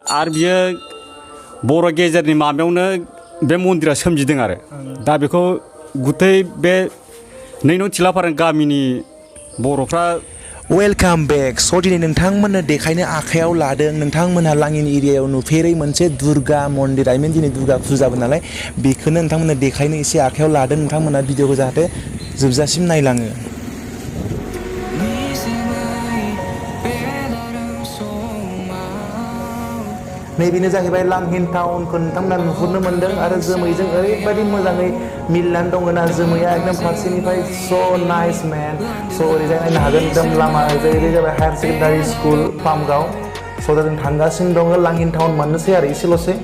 आरो बियो बर' गेजेरनि माबायावनो बे मन्दिरा सोमजिदों आरो दा बेखौ गुतै बे No.2 Tilapara गामिनि बर'फ्रा वेलकाम बैक स' दिनै नोंथांमोननो देखायनो आखायाव लादों नोंथांमोनहा लांहिन एरियायाव नुफेरै मोनसे दुर्गा मन्दिर आइ मिन दिनै दुर्गा फुजाबो नालाय बेखौनो नोंथांमोननो देखायनो एसे आखायाव लादों नोंथांमोनहा भिडिअखौ जाहाथे जोबजासिम नायलाङो नैबेनो जाहैबाय लांहिन टाउनखौ नोंथांमोना नुहुरनो मोन्दों आरो जोमैजों ओरैबायदि मोजाङै मिलायनानै दङ ना जोमैया एकदम फारसेनिफ्राय स' नाइस मेन स' ओरैजाय नायनो हागोन एकदम लामा ओरैजाय जाबाय हायार सेकेन्डारि स्कुल पामगाव स' दा जों थांगासिनो दङ लांहिन टाउन मोननोसै आरो एसेल'सै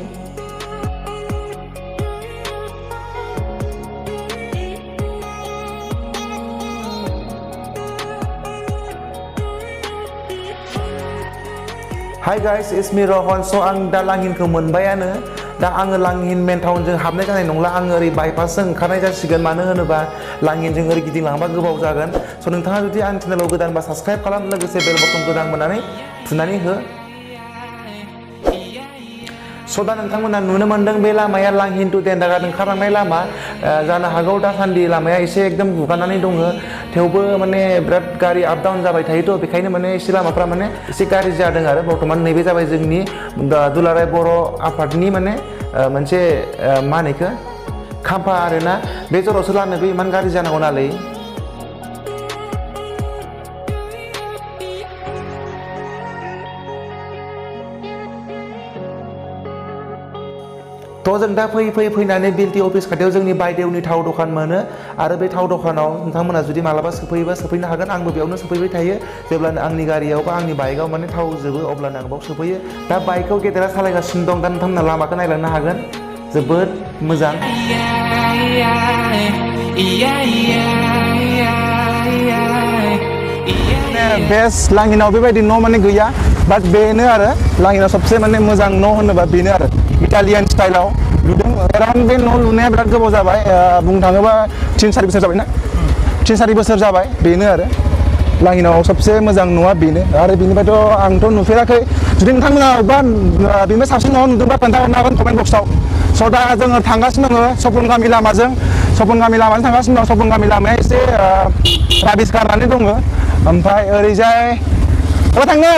Hi guys, it's me Rahan. So आं दा लांहिनखौ मोनबायानो दा आङो लांहिन मेन टाउनजों हाबनाय जानाय नंला आङो ओरै बाइपासजों ओंखारनाय जासिगोन मानो होनोबा लांहिनजों ओरै गिदिंलांबा गोबाव जागोन स' नोंथाङा जुदि आंनि चेनेलाव गोदानबा साबस्क्राइब खालाम लोगोसे बेल बटन गोदान मोननानै थुनानै हो स' दा नोंथांमोना नुनो मोन्दों बे लामाया लांहिन टु देन्दागाद ओंखारलांनाय लामा जानो हागौ दासान्दि लामाया एसे एकदम गुगानानै दङ थेवबो माने बिराद गारि आप डाउन जाबाय थायोथ' बेखायनो माने एसे लामाफ्रा माने एसे गाज्रि जादों आरो बर्थमान नैबे जाबाय जोंनि दुलाराय बर' आफादनि माने मोनसे मा होनो इखो खाम्फा आरोना बे जरावसो लामायाबो इमान गाज्रि जानांगौ नालाय थ' जों दा फैनानै बिएलटि अफिस खाथियाव जोंनि बायदेवनि थाव दखान मोनो आरो बे थाव दखानाव नोंथांमोना जुदि मालाबा सोफैयोबा सोफैनो हागोन आंबो बेयावनो सोफैबाय थायो जेब्लानो आंनि गारियाव बा आंनि बाइकआव माने थाव जोबो अब्लानो आं बाव सोफैयो दा बाइकखौ गेदेरा सालायगासिनो दं दा नोंथांमोना लामाखौ नायलांनो हागोन जोबोद मोजां बेस्ट लांहिनाव बेबायदि न' माने गैया बाट बेनो आरो लांहिनाव सबसे माने मोजां न' होनोबा बेनो आरो इटालियान स्टाइलाव लुदों एराउन्ड बे न' लुनाया बिराद गोबाव जाबाय बुंनो थाङोबा 3-4 बोसोर जाबाय ना 3-4 बोसोर जाबाय बेनो आरो लांहिनाव सबसे मोजां न'आ बेनो आरो बेनिफ्रायथ' आंथ' नुफेराखै जुदि नोंथांमोना अबेबा बेनिफ्राय साबसिन न' नुदोंबा खोन्थाहरनो हागोन कमेन्ट बक्सआव स' दा जोङो थांगासिनो दङ सपन गामि लामाजों थांगासिनो दं सपन गामि लामाया एसे राबिस गारनानै दङ ओमफ्राय ओरैजाय अबाव थांनो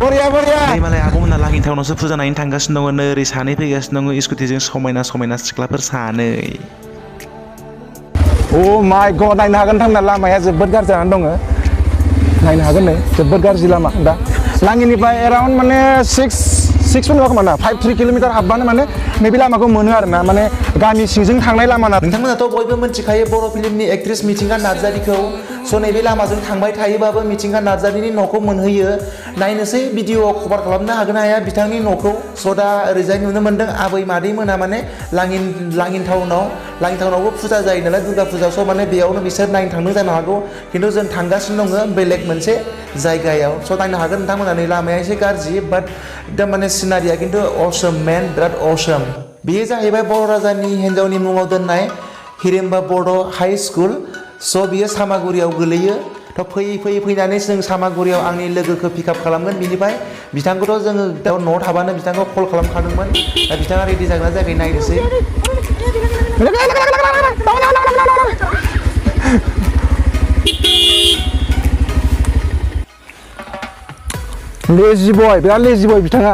बरिया मालाय आब'मोना लांहिन टाउनावसो फुजा नायनो थांगासिनो दङ नै ओरै सानै फैगासिनो दङ स्कुटिजों समायना सिख्लाफोर सानै अ माय गड नायनो हागोन थांना लामाया जोबोद गाज्रि जानानै दङ नायनो हागोन नै जोबोद गाज्रि लामा दा लांहिननिफ्राय एराउन्ड माने 6 नङा खोमा ना 5-3 किल'मिटार हाबबानो माने नैबे लामाखौ मोनो आरो ना माने गामि सिंजों थांनाय लामा ना नोंथांमोनाथ' बयबो मिथिखायो बर' फिल्मनि एक्ट्रेस मिथिंगा नार्जारिखौ स' नैबे लामाजों थांबाय थायोबाबो मिथिंगा नार्जारिनि न'खौ मोनहैयो नायनोसै भिडिअ कभार खालामनो हागोन हाया बिथांनि न'खौ स' दा ओरैजाय नुनो मोन्दों आबै मादै मोना माने लांहिन टाउनावबो फुजा जायो नालाय दुर्गा फुजा स' माने बेयावनो बिसोर नायनो थांदों जानो हागौ खिन्थु जों थांगासिनो दङ बेलेग मोनसे जायगायाव स' नायनो हागोन नोंथांमोना नै लामाया एसे गाज्रि बाट एकदम माने सिनारिया खिन्थु असम मेन बिराद असम बेयो जाहैबाय बर' राजानि हिन्जावनि मुङाव दोननाय हिरिम्बा बड' हाइ स्कुल स' बियो सामागुरियाव गोलैयो थ' फैनानै जों सामागुरियाव आंनि लोगोखौ पिकआप खालामगोन बिनिफ्राय बिथांखौथ' जोङो दा न'आव थाबानो बिथांखौ कल खालामखादोंमोन दा बिथाङा रेडि जागोन ना जायाखै नायनोसै लेजि बय बिराद लेजि बय बिथाङा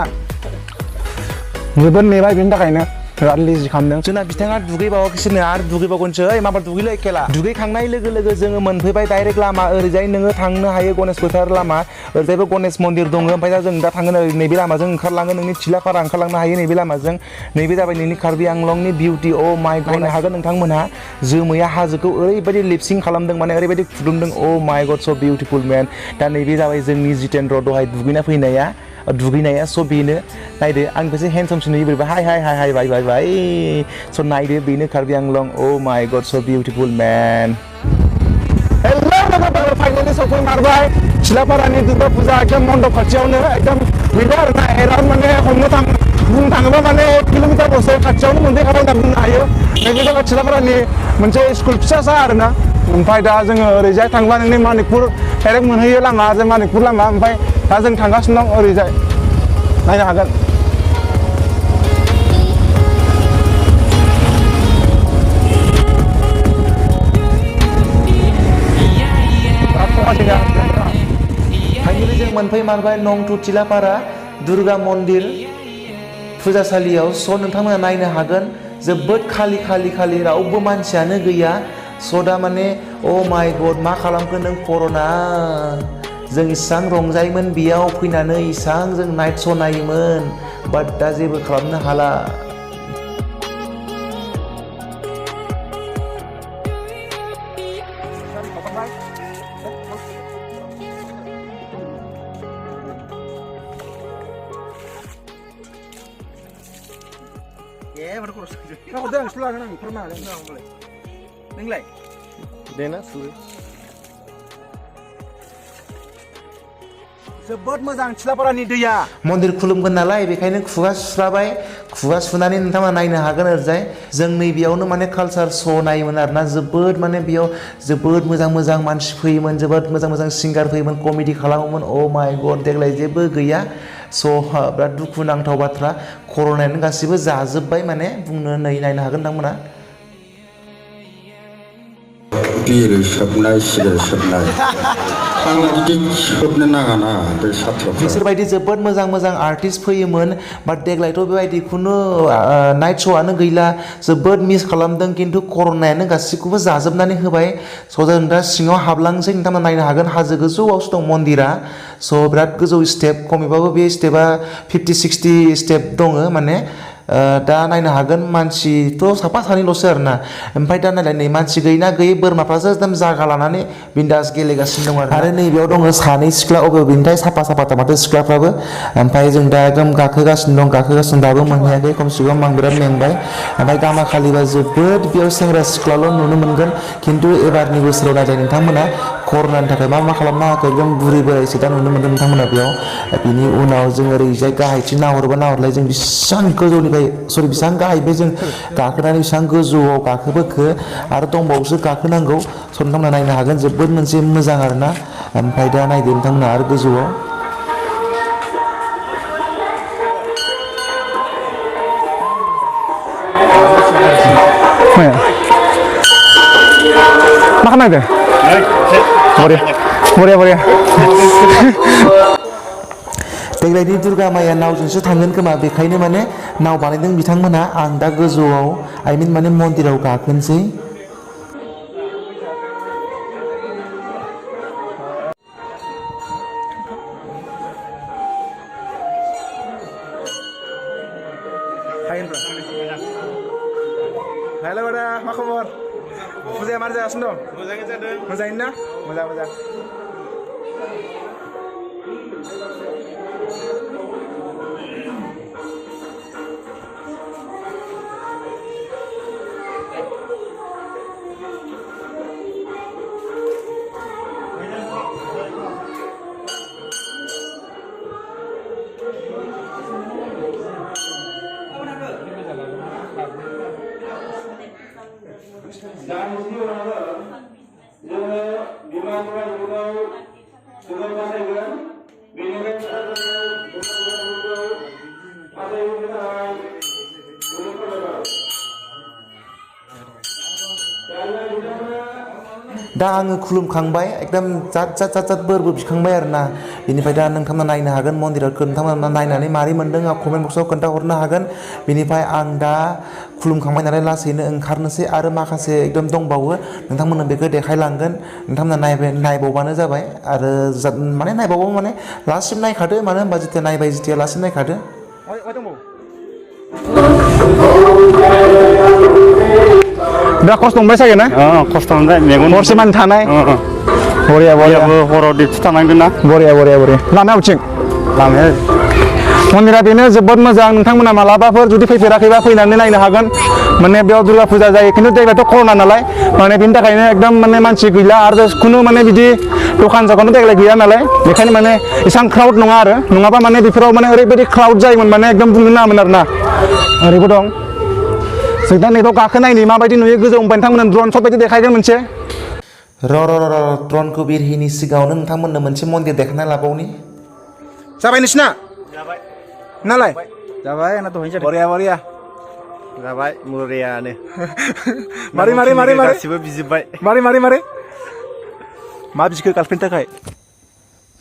जोबोद नेबाय बेनि थाखायनो बिराद लेजि खालामदों जोंना बिथाङा दुगैबावाखैसोनो आरो दुगैबावगोनसो ओइ माबा दुगैलै खेला दुगैखांनाय लोगो लोगो जोङो मोनफैबाय डाइरेक्ट लामा ओरैजाय नोङो थांनो हायो गणेश फोथार लामा ओरैजायबो गणेश मन्दिर दङ ओमफ्राय दा जों दा थांगोन नैबे लामाजों ओंखारलाङो नोंनि थिलापारा ओंखारलांनो हायो नैबे लामाजों नैबे जाबाय नोंनि कार्बि आंलंनि बिउटि अ माय गड नायनो हागोन नोंथांमोनहा जोमैया हाजोखौ ओरैबायदि लिपसिं खालामदों माने ओरैबायदि फुदुंदों अ माय गड स' बिउटिफुल मेन दा नैबे जाबाय जोंनि जितेन्द्र दहाय दुगैनाया स' बेनो नायदो आंनिफ्रायसो हेन्डसामसिन नुयो बोरैबा हाय बाय स' नायदो बेनो कार्बि आंलं अ माय गड स' बिउटिफुल मेन हेलौ फाइनालि सफैमारबाय थिलापारानि दुर्गा फुजा एकदम मण्डप खाथियावनो एकदम बेनो आरोना एराउन्ड माने बुंनो थाङोबा माने 1 किल'मिटारल'सो खाथियावनो मोनफैखाबाय होनना बुंनो हायो नैबे जाबाय थिलापारानि मोनसे स्कुल फिसासा आरोना ओमफ्राय दा जोङो ओरैजाय थांबा नोंनि मानिकपुर डाइरेक्ट मोनहैयो लामा जों मानिकपुर लामा ओमफ्राय दा जों थांगासिनो दं ओरैजाय नायनो हागोन फाइनाली जों मोनफैमारबाय No.2 Tilapara दुर्गा मन्दिर फुजासालियाव स' नोंथांमोना नायनो हागोन जोबोद खालि रावबो मानसियानो गैया स' दा माने अ माय गड मा खालामखो नों कर'ना जों इसां रंजायोमोन बेयाव फैनानै इसां जों नाइट श' नायोमोन बाट दा जेबो खालामनो हाला नोंलाय देना सुरो जोबोद मोजां थिलापारानि दैया मन्दिर खुलुमगोन नालाय बेखायनो खुगा सुस्राबाय खुगा सुनानै नोंथाङा नायनो हागोन ओरैजाय जों नैबेयावनो माने कालचार श' नायोमोन आरोना जोबोद माने बेयाव जोबोद मोजां मानसि फैयोमोन जोबोद मोजां सिंगार फैयोमोन कमेडि खालामोमोन अ माय गड देग्लाय जेबो गैया स' बिराद दुखुनांथाव बाथ्रा कर'नायानो गासिबो जाजोब्बाय माने बुंनो नायनो हागोन नोंथांमोना बिरि सोबनाय सिगारेट सोबनाय आंना बिदि सोबनो नाङाना बे सात्रफ्रा बिसोरबायदि जोबोद मोजां आर्टिस्ट फैयोमोन बाट देग्लायथ' बेबायदि खुनु नाइट श'आनो गैला जोबोद मिस खालामदों खिन्थु कर'नायानो गासिखौबो जाजोबनानै होबाय स' जों दा सिङाव हाबलांसै नोंथांमोना नायनो हागोन हाजो गोजौआवसो दं मन्दिरा स' बिराद गोजौ स्टेप खमैबाबो बे स्टेपा 50-60 स्टेप दङ माने दा नायनो हागोन मानसिथ' साफा सानैल'सो आरोना ओमफ्राय दा नायलाय नै मानसि गैयैना गैयै बोरमाफ्रासो एकदम जागा लानानै बिन्दास गेलेगासिनो दं आरो नैबेयाव दङ सानै सिख्ला अबे बेनिफ्राय साफा माथो सिख्लाफ्राबो ओमफ्राय जों दा एकदम गाखोगासिनो दाबो मोनहैयाखै खमसे खम आं बिराद मेंबाय ओमफ्राय गामाखालिबा जोबोद बेयाव सेंग्रा सिख्लाल' नुनो मोनगोन खिन्थु एबारनि बोसोराव नायलाय नोंथांमोना कर'नानि थाखाय मा खालामनो हायाखै एकदम बुरै बोरायसो दा नुनो मोनदों नोंथांमोना बेयाव बिनि उनाव जों ओरैजाय गाहायथिं नाहरलाय जों बेसेबां गोजौनिफ्राय बेसेबां गाहायबो जों गाखोनानै बेसेबां गोजौआव गाखोबोखो आरो दंबावोसो गाखोनांगौ स' नोंथांमोना नायनो हागोन जोबोद मोनसे मोजां आरोना ओमफ्राय दा नायदो नोंथांमोना आरो गोजौआव मा खालामदों बरिया देग्लायनि दुर्गा माया नावजोंसो थांगोन खोमा बेखायनो माने नाव बानायदों बिथांमोना आं दा गोजौआव माने मन्दिराव गाखोनोसै हेल' आदा मा खबर फुजाया मारै जागासिनो दं मोजाङै जादों मोजाङैनो ना मोजां दा आङो खुलुमखांबाय एकदम जात बोरबो बिखांबाय आरोना बेनिफ्राय दा नोंथांमोना नायनो हागोन मन्दिराव नोंथांमोना नायनानै मारै मोन्दों आं कमेन्ट बक्सआव खोन्थाहरनो हागोन बेनिफ्राय आं दा खुलुमखांबाय नालाय लासैनो ओंखारनोसै आरो माखासे एकदम दंबावो नोंथांमोननो बेखौ देखायलांगोन नोंथांमोना नायबावबानो जाबाय आरो माने नायबावबाबो माने लास्टसिम नायखादो मानो होनबा जेथिया नायबाय जेथिया लास्टसिम नायखादो बिराद खस्थ' मोनबाय सागे ना खस्थ' मोनबाय मेगन हरसे मान थानाय बरिया हराव डिउटि थानांगोन ना बरिया लामाया अबेथिं लामाया मन्दिरा बेनो जोबोद मोजां नोंथांमोना मालाबाफोर जुदि फैफेराखैबा फैनानै नायनो हागोन माने बेयाव दुर्गा फुजा जायो खिन्थु देग्लायथ' कर'ना नालाय माने बेनि थाखायनो एकदम माने मानसि गैला आरो खुनु माने बिदि दखान देग्लाय गैया नालाय बेखायनो माने एसां क्राउड नङा आरो नङाबा माने बेफोराव माने ओरैबायदि क्राउड जायोमोन माने एकदम बुंनो नाङामोन आरोना ओरैबो दं जों दा नैबाव गाखोनायनि माबायदि नुयो गोजौनिफ्राय नोंथांमोना ड्रन शट बायदि देखायगोन मोनसे ड्रनखौ बिरहिनि सिगाङावनो नोंथांमोननो मोनसे मन्दिर देखायना लाबावनि जाबाय नोंसिना नालाय जाबाय आंना दहायनो जादों बरिया बरिया जाबाय मुरियानो मारै मारै मारै मारै गासिबो बिजोब्बाय मारै मारै मारै मा बिखो गार्लफ्रेन्ड थाखाय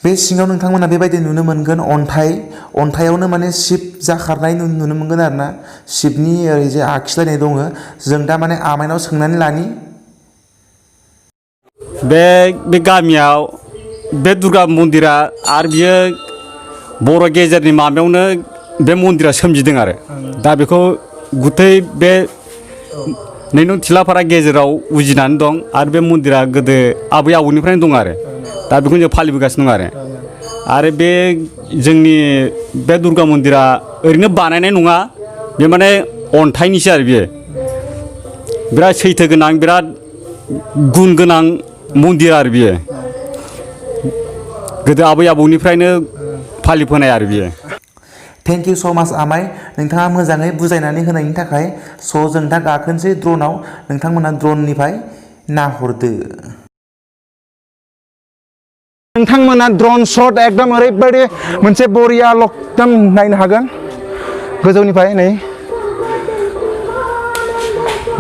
बे सिङाव नोंथांमोना बेबायदि नुनो मोनगोन अन्थायावनो माने शिब जाखारनाय नुनो मोनगोन आरोना शिबनि ओरैजे आखिलायनाय दङ जों दा माने आमाइनाव सोंनानै लानि बे गामियाव बे दुर्गा मन्दिरा आरो बियो बर' गेजेरनि माबायावनो बे मन्दिरा सोमजिदों आरो दा बेखौ गुथै बे 2 थिलापारा गेजेराव उजिनानै दं आरो बे मन्दिरा गोदो आबै आबौनिफ्रायनो दं आरो दा बेखौनो जों फालिबोगासिनो दं आरो बे जोंनि बे दुर्गा मन्दिरा ओरैनो बानायनाय नङा बे माने अन्थाइनिसो आरो बियो बिराद सैथो गोनां बिराद गुन गोनां मन्दिर आरो बियो गोदो आबै आबौनिफ्रायनो फालिबोनाय आरो बियो थेंक इउ स' माच आमाइ नोंथाङा मोजाङै बुजायनानै होनायनि थाखाय स' जों दा गाखोनोसै ड्र'नाव नोंथांमोना ड्र'ननिफ्राय नाहरदो नोंथांमोना ड्र'न शट एकदम ओरैबायदि मोनसे बरिया एकदम नायनो हागोन गोजौनिफ्राय नै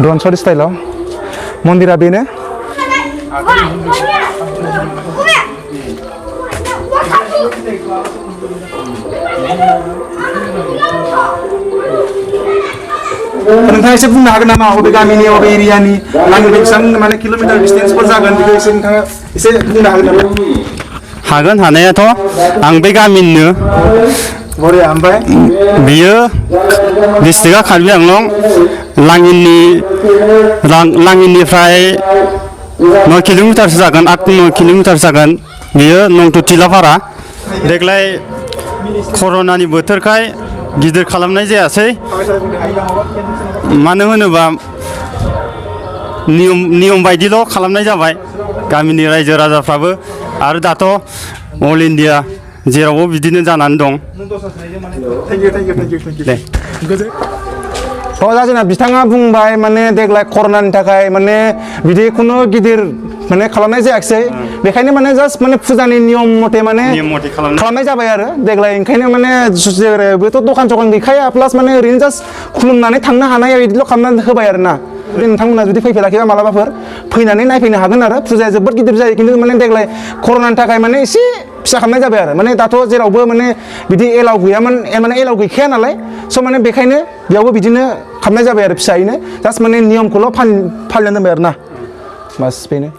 ड्र'न शट स्टाइलाव मन्दिरा बेनो नोंथाङा एसे बुंनो हागोन नामा अबे गामिनि अबे एरियानि आंनि बेसेबां माने किल'मिटार डिस्टेन्सफोर जागोन बेखौ एसे नोंथाङा एसे बुंनो हागोन नामा हागोन हानायाथ' आं बे गामिनिनो बरिया ओमफ्राय बियो डिस्ट्रिक्टआ कार्बि आंलं लांहिननिफ्राय 9 किल'मिटारसो जागोन 8-9 किल'मिटार जागोन बियो No.2 तिलापारा देग्लाय कर'नानि बोथोरखाय गिदिर खालामनाय जायासै मानो होनोबा नियम बायदिल' खालामनाय जाबाय गामिनि रायजो राजाफ्राबो आरो दाथ' अल इन्डिया जेरावबो बिदिनो जानानै दं जोंना बिथाङा बुंबाय माने देग्लाय कर'नानि थाखाय माने बिदि खुनु गिदिर माने खालामनाय जायाखिसै बेखायनो माने जास्ट माने फुजानि नियम मथे माने खालामनाय जाबाय आरो देग्लाय ओंखायनो माने बेथ' दखान सखान गैखाया प्लास माने ओरैनो जास्ट खुलुमनानै थांनो हानाय बिदिल' खालामनानै होबाय आरो ना नोंथांमोना जुदि फैफेराखैबा मालाबाफोर फैनानै नायफैनो हागोन आरो फुजाया जोबोद गिदिर जायो खिन्थु माने देग्लाय कर'नानि थाखाय माने एसे फिसा खालामनाय जाबाय आरो माने दाथ' जेरावबो माने बिदि एलाव गैयामोन माने एलाव गैखाया नालाय स' माने बेखायनो बेयावबो बिदिनो खालामनाय जाबाय आरो फिसायैनो जास्ट माने नियमखौल' फालिनानै दोनबाय आरो ना बास बेनो